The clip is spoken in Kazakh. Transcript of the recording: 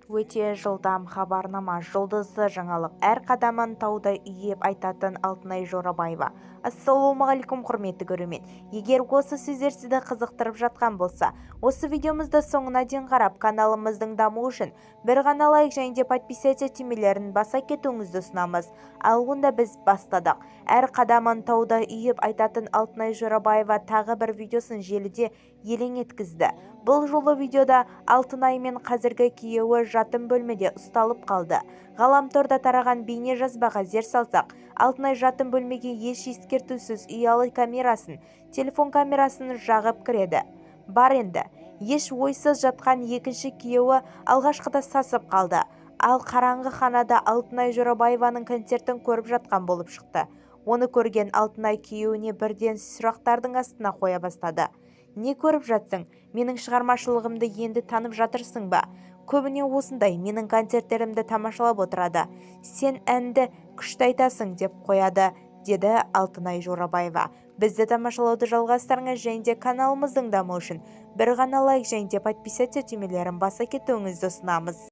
Өте жылдам хабарнама, жұлдызды жаңалық, әр қадамын таудай үйеп айтатын Алтынай Жорабаева. Ассалаумағалейкум құрметті көрермен. Егер осы сөздер сізді қызықтырып жатқан болса, осы видеомызды соңына дейін қарап, каналымыздың дамуы үшін бір ғана лайк және де подписаться түймелерін баса кетуіңізді ұсынамыз. Ал онда біз бастадық. Әр қадамын таудай үйеп айтатын Алтынай Жорабаева тағы бір видеосын желіде елең еткізді. Бұл жолы видеода Алтынай мен қазіргі күйеуі жатын бөлмеде ұсталып қалды. Ғаламторда тараған бейне жазбаға зер салсақ, Алтынай жатын бөлмеге еш ескертусіз ұялы камерасын, телефон камерасын жағып кіреді. Бар енді, еш ойсыз жатқан екінші күйеуі алғашқыда сасып қалды. Ал қараңғы ханада Алтынай Жорабаеваның концертін көріп жатқан болып шықты. Оны көрген Алтынай күйеуіне бірден сұрақтардың астына қоя бастады. Не көріп жатсың? Менің шығармашылығымды енді танып жатырсың ба? Көбіне осындай менің концерттерімді тамашалап отырады. Сен әнді күшті айтасың деп қояды, деді Алтынай Жорабаева. Бізді тамашалауды жалғастырыңыз және де каналымыздың дамуы үшін бір ғана лайк және де подписаться түймелерін баса кетуіңізді ұсынамыз.